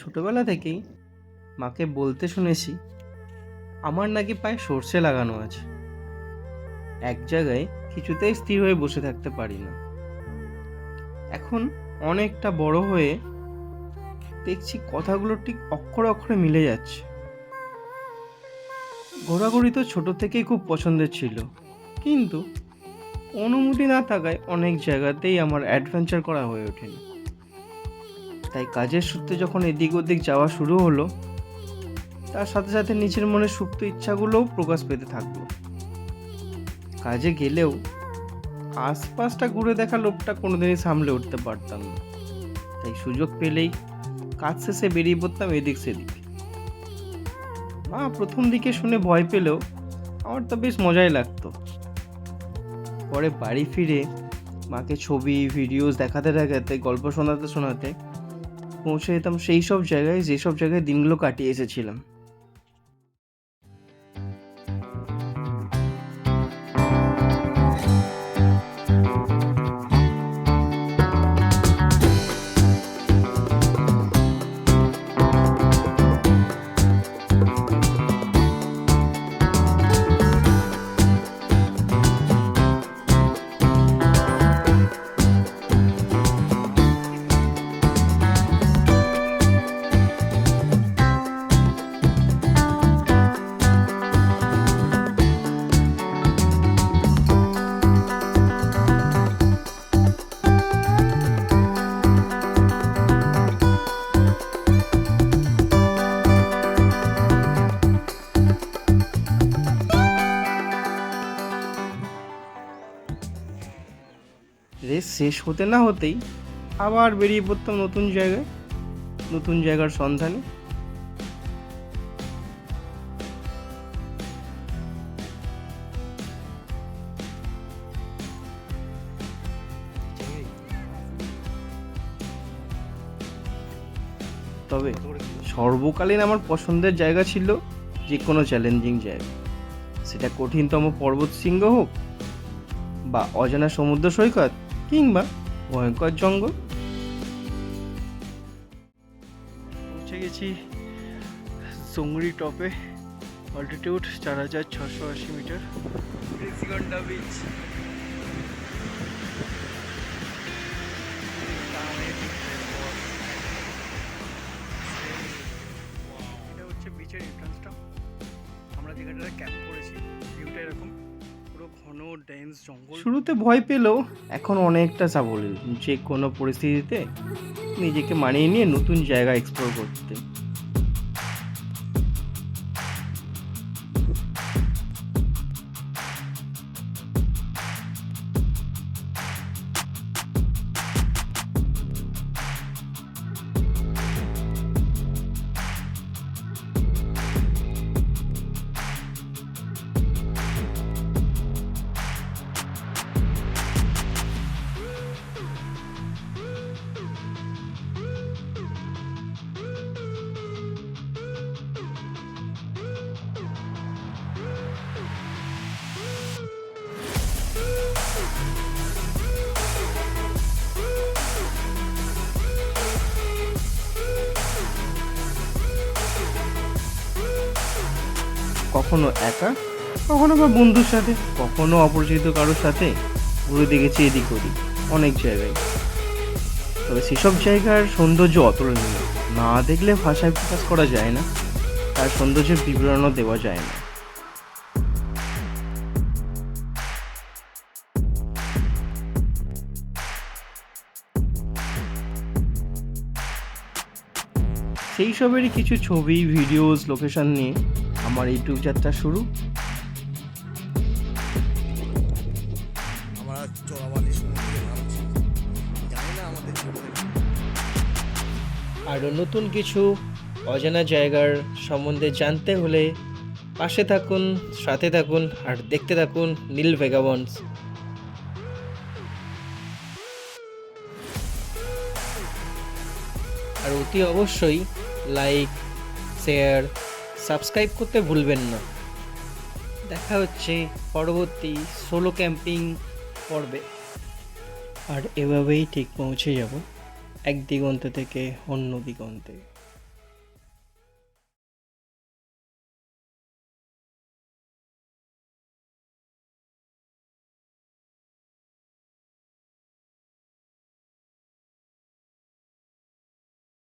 ছোটবেলা থেকেই মাকে বলতে শুনেছি আমার নাকি পায়ে সর্ষে লাগানো আছে। এক জায়গায় কিছুতেই স্থির হয়ে বসে থাকতে পারি না। এখন অনেকটা বড় হয়ে দেখছি কথাগুলো ঠিক অক্ষরে অক্ষরে মিলে যাচ্ছে। ঘোরাঘুরি তো ছোট থেকেই খুব পছন্দের ছিল, কিন্তু অনুমতি না থাকায় অনেক জায়গাতেই আমার অ্যাডভেঞ্চার করা হয়ে ওঠেনি। তাই কাজের সূত্রে যখন এদিক ওদিক যাওয়া শুরু হলো, তার সাথে সাথে নিজের মনে সুপ্ত ইচ্ছাগুলোও প্রকাশ পেতে থাকলো। কাজে গেলেও আশপাশটা ঘুরে দেখা লোভটা কোনোদিনই সামলে উঠতে পারতাম না। তাই সুযোগ পেলেই কাজ শেষে বেরিয়ে পড়তাম এদিক সেদিক। মা প্রথম দিকে শুনে ভয় পেলেও আমার তো বেশ মজাই লাগতো। পরে বাড়ি ফিরে মাকে ছবি ভিডিওস দেখাতে দেখাতে গল্প শোনাতে শোনাতে পৌঁছে যেতাম সেই সব জায়গায় যেসব জায়গায় দিনগুলো কাটিয়ে এসেছিলাম। রেস শেষ হতে না হতেই আবার বেরিয়ে পড়তাম নতুন জায়গায়, নতুন জায়গার সন্ধানে। তবে সর্বকালীন আমার পছন্দের জায়গা ছিল যে কোনো চ্যালেঞ্জিং জায়গা, সেটা কঠিনতম পর্বত শৃঙ্গ হোক বা অজানা সমুদ্র সৈকত কিংবা ভয়ঙ্কর জঙ্গল। পৌঁছে গেছি জংরি টপে, অল্টিটিউড 4680 মিটার, ঋষিকন্যা বিচ। এটা হচ্ছে বিচের এন্ট্রান্সটা। আমরা যেখানটায় ক্যাম্প করেছি ভিউটা এরকম, পুরো ঘন ডেন্স জঙ্গল। শুরুতে ভয় পেলেও এখন অনেকটা সাবলীল, যে কোনো পরিস্থিতিতে নিজেকে মানিয়ে নিয়ে নতুন জায়গা এক্সপ্লোর করতে। কখনো একা, কখনো বা বন্ধুর সাথে, কখনো অপরিচিত কারোর সাথে ঘুরে দেখেছি এদিক ওদিক অনেক জায়গায়। তবে সেসব জায়গার সৌন্দর্য অতুলনীয়, না দেখলে ভাষায় প্রকাশ করা যায় না, তার সৌন্দর্যের বিবরণও দেওয়া যায় না। সেই সবেরই কিছু ছবি ভিডিওস লোকেশন নিয়ে আমার ইউটিউব যাত্রা শুরু। আরও নতুন কিছু অজানা জায়গার সম্বন্ধে জানতে হলে পাশে থাকুন, সাথে থাকুন আর দেখতে থাকুন নীল ভেগাবন্ডস। আর অতি অবশ্যই লাইক, শেয়ার, সাবস্ক্রাইব করতে ভুলবেন না। দেখা হচ্ছে পরবর্তী সোলো ক্যাম্পিং পর্বে। আর এভাবেই ঠিক পৌঁছে যাব এক দিগন্ত থেকে অন্য দিগন্তে।